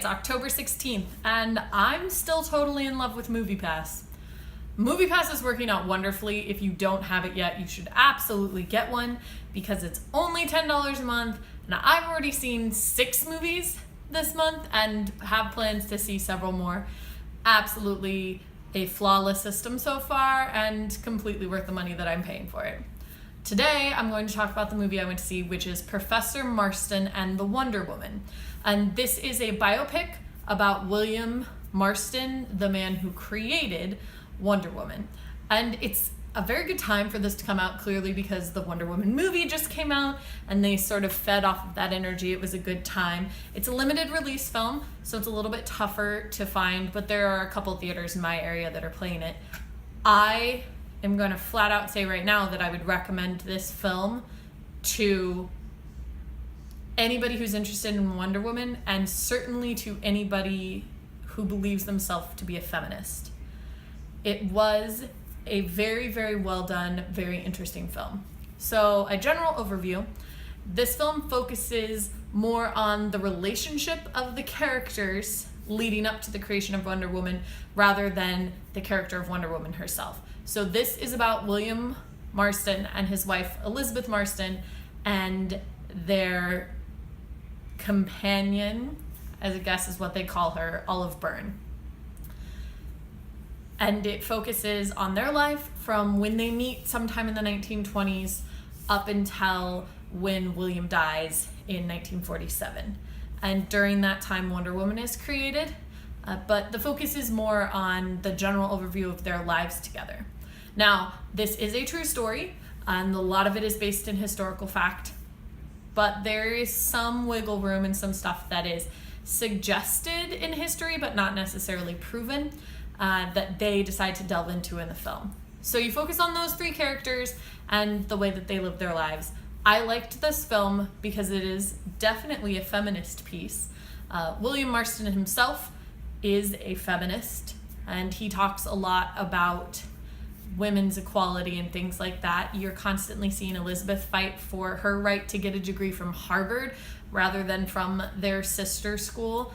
it's October 16th, and I'm still totally in love with MoviePass. MoviePass is working out wonderfully. If you don't have it yet, you should absolutely get one because it's only $10 a month, and I've already seen 6 movies this month and have plans to see several more. Absolutely a flawless system so far and completely worth the money that I'm paying for it. Today, I'm going to talk about the movie I went to see, which is Professor Marston and the Wonder Woman. And this is a biopic about William Marston, the man who created Wonder Woman. And it's a very good time for this to come out, clearly, because the Wonder Woman movie just came out and they sort of fed off of that energy. It was a good time. It's a limited release film, so it's a little bit tougher to find, but there are a couple theaters in my area that are playing it. I am going to flat out say right now that I would recommend this film to anybody who's interested in Wonder Woman, and certainly to anybody who believes themselves to be a feminist. It was a very, very well done, very interesting film. So, a general overview. This film focuses more on the relationship of the characters leading up to the creation of Wonder Woman rather than the character of Wonder Woman herself. So this is about William Marston and his wife Elizabeth Marston and their companion, as I guess is what they call her, Olive Byrne. And it focuses on their life from when they meet sometime in the 1920s up until when William dies in 1947. And during that time, Wonder Woman is created, but the focus is more on the general overview of their lives together. Now, this is a true story, and a lot of it is based in historical fact, but there is some wiggle room and some stuff that is suggested in history, but not necessarily proven, that they decide to delve into in the film. So you focus on those 3 characters and the way that they live their lives. I liked this film because it is definitely a feminist piece. William Marston himself is a feminist, and he talks a lot about women's equality and things like that. You're constantly seeing Elizabeth fight for her right to get a degree from Harvard rather than from their sister school,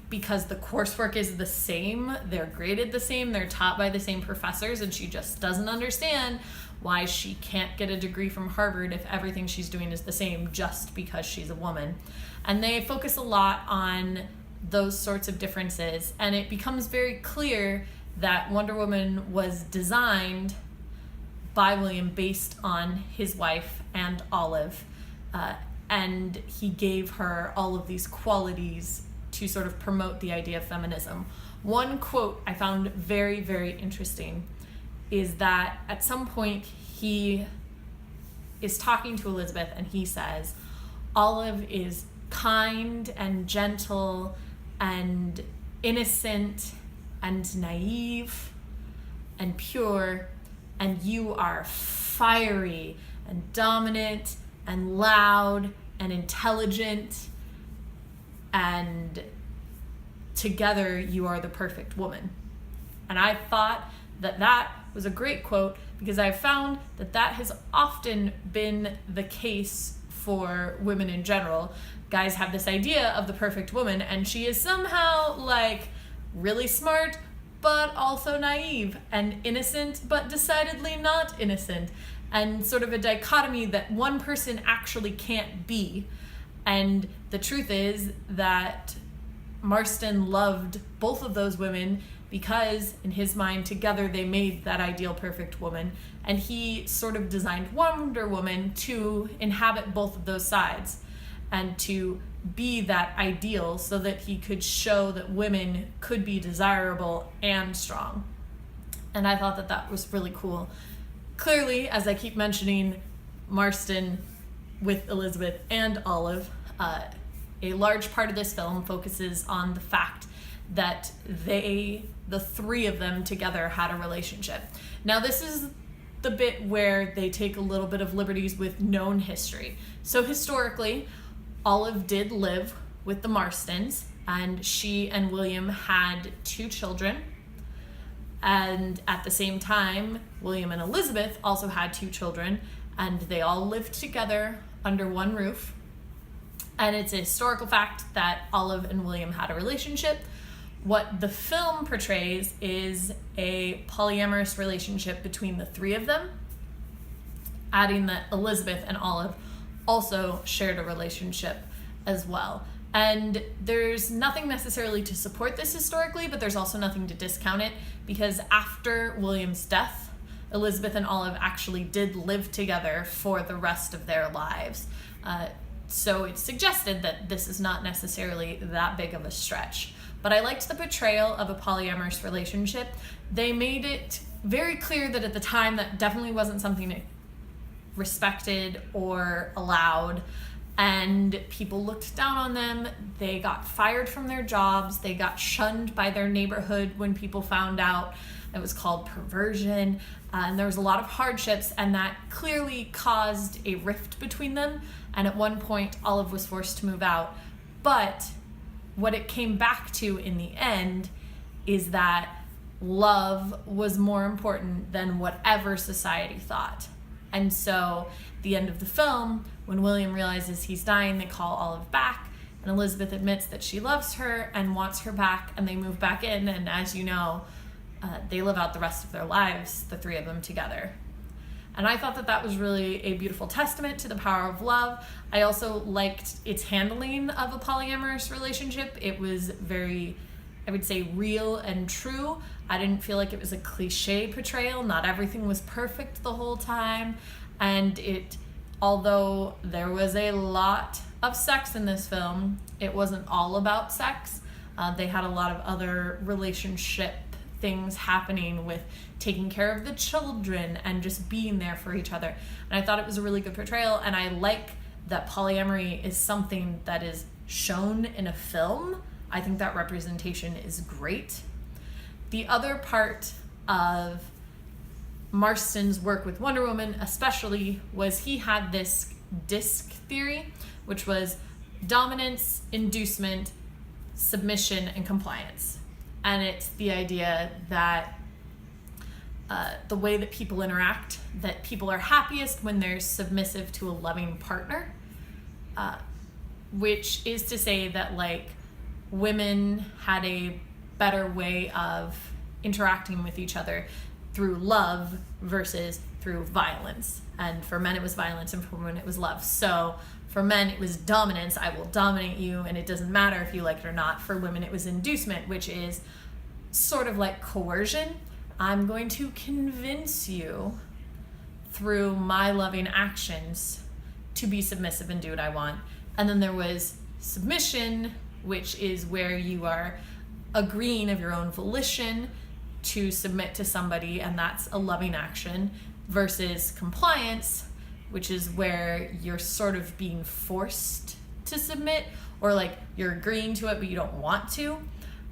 because the coursework is the same, they're graded the same, they're taught by the same professors, and she just doesn't understand why she can't get a degree from Harvard if everything she's doing is the same just because she's a woman. And they focus a lot on those sorts of differences, and it becomes very clear that Wonder Woman was designed by William based on his wife and Olive, and he gave her all of these qualities to sort of promote the idea of feminism. One quote I found very, very interesting is that at some point he is talking to Elizabeth and he says, Olive is kind and gentle and innocent and naive and pure, and you are fiery and dominant and loud and intelligent, and together you are the perfect woman. And I thought that that was a great quote because I've found that that has often been the case for women in general. Guys have this idea of the perfect woman, and she is somehow like really smart, but also naive, and innocent, but decidedly not innocent, and sort of a dichotomy that one person actually can't be. And the truth is that Marston loved both of those women because in his mind together they made that ideal perfect woman, and he sort of designed Wonder Woman to inhabit both of those sides and to be that ideal so that he could show that women could be desirable and strong. And I thought that that was really cool. Clearly, as I keep mentioning, Marston with Elizabeth and Olive, a large part of this film focuses on the fact that the 3 of them together had a relationship. Now, this is the bit where they take a little bit of liberties with known history. So historically, Olive did live with the Marstons, and she and William had 2 children. And at the same time, William and Elizabeth also had 2 children, and they all lived together under one roof. And it's a historical fact that Olive and William had a relationship. What the film portrays is a polyamorous relationship between the three of them, adding that Elizabeth and Olive also shared a relationship as well. And there's nothing necessarily to support this historically, but there's also nothing to discount it, because after William's death, Elizabeth and Olive actually did live together for the rest of their lives. So it's suggested that this is not necessarily that big of a stretch. But I liked the portrayal of a polyamorous relationship. They made it very clear that at the time that definitely wasn't something respected or allowed, and people looked down on them. They got fired from their jobs. They got shunned by their neighborhood when people found out. It was called perversion, and there was a lot of hardships, and that clearly caused a rift between them. And at one point, Olive was forced to move out. But what it came back to in the end is that love was more important than whatever society thought. And so at the end of the film, when William realizes he's dying, they call Olive back, and Elizabeth admits that she loves her and wants her back, and they move back in, and as you know, they live out the rest of their lives, the three of them together. And I thought that that was really a beautiful testament to the power of love. I also liked its handling of a polyamorous relationship. It was very, I would say, real and true. I didn't feel like it was a cliche portrayal. Not everything was perfect the whole time. And although there was a lot of sex in this film, it wasn't all about sex. They had a lot of other relationship things happening with taking care of the children and just being there for each other. And I thought it was a really good portrayal, and I like that polyamory is something that is shown in a film. I think that representation is great. The other part of Marston's work with Wonder Woman especially was he had this disc theory, which was dominance, inducement, submission, and compliance. And it's the idea that the way that people interact, that people are happiest when they're submissive to a loving partner, which is to say that like women had a better way of interacting with each other through love versus through violence. And for men it was violence, and for women it was love. So for men it was dominance, I will dominate you and it doesn't matter if you like it or not. For women it was inducement, which is sort of like coercion. I'm going to convince you through my loving actions to be submissive and do what I want. And then there was submission, which is where you are agreeing of your own volition to submit to somebody, and that's a loving action, versus compliance, which is where you're sort of being forced to submit, or like you're agreeing to it but you don't want to.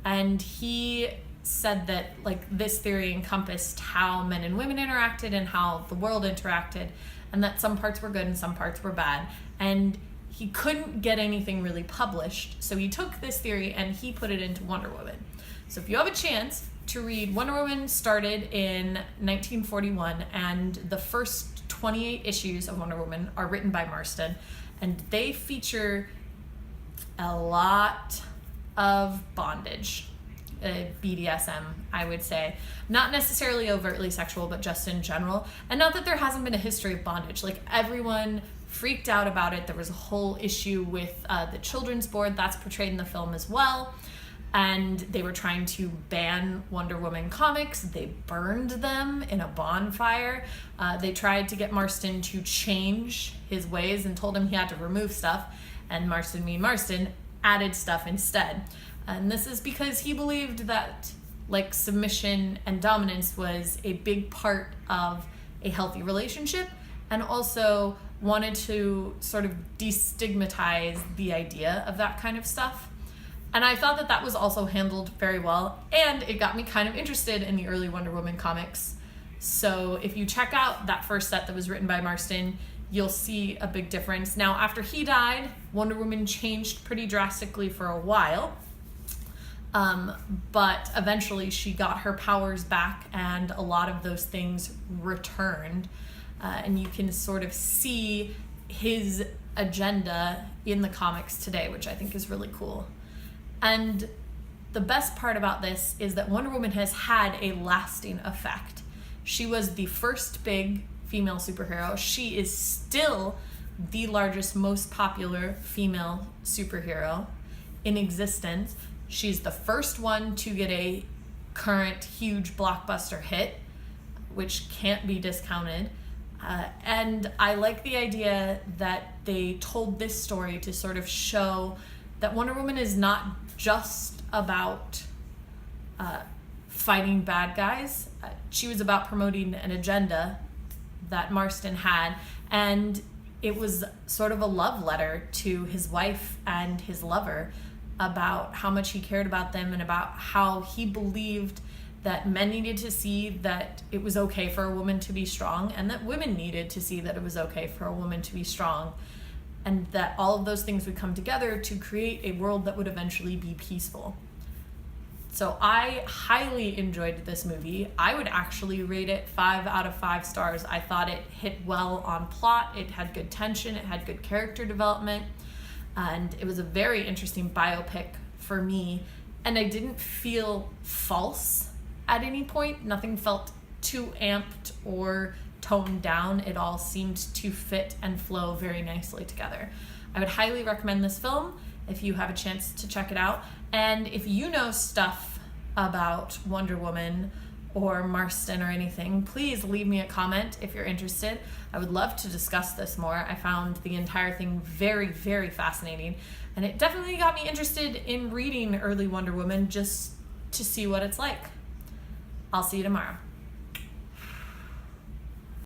And he said that like this theory encompassed how men and women interacted and how the world interacted, and that some parts were good and some parts were bad. And he couldn't get anything really published, so he took this theory and he put it into Wonder Woman. So if you have a chance to read, Wonder Woman started in 1941, and the first 28 issues of Wonder Woman are written by Marston, and they feature a lot of bondage. BDSM, I would say. Not necessarily overtly sexual, but just in general. And not that there hasn't been a history of bondage. Like, everyone freaked out about it. There was a whole issue with the Children's Board. That's portrayed in the film as well. And they were trying to ban Wonder Woman comics. They burned them in a bonfire. They tried to get Marston to change his ways and told him he had to remove stuff. And Marston added stuff instead. And this is because he believed that like submission and dominance was a big part of a healthy relationship, and also wanted to sort of destigmatize the idea of that kind of stuff. And I thought that that was also handled very well, and it got me kind of interested in the early Wonder Woman comics. So if you check out that first set that was written by Marston, you'll see a big difference. Now, after he died, Wonder Woman changed pretty drastically for a while. But eventually she got her powers back, and a lot of those things returned. And you can sort of see his agenda in the comics today, which I think is really cool. And the best part about this is that Wonder Woman has had a lasting effect. She was the first big female superhero. She is still the largest, most popular female superhero in existence. She's the first one to get a current huge blockbuster hit, which can't be discounted. And I like the idea that they told this story to sort of show that Wonder Woman is not just about fighting bad guys. She was about promoting an agenda that Marston had, and it was sort of a love letter to his wife and his lover about how much he cared about them and about how he believed that men needed to see that it was okay for a woman to be strong, and that women needed to see that it was okay for a woman to be strong, and that all of those things would come together to create a world that would eventually be peaceful. So I highly enjoyed this movie. I would actually rate it 5 out of 5 stars. I thought it hit well on plot. It had good tension. It had good character development. And it was a very interesting biopic for me. And I didn't feel false at any point. Nothing felt too amped or toned down. It all seemed to fit and flow very nicely together. I would highly recommend this film if you have a chance to check it out. And if you know stuff about Wonder Woman or Marston or anything, please leave me a comment if you're interested. I would love to discuss this more. I found the entire thing very, very fascinating, and it definitely got me interested in reading early Wonder Woman just to see what it's like. I'll see you tomorrow.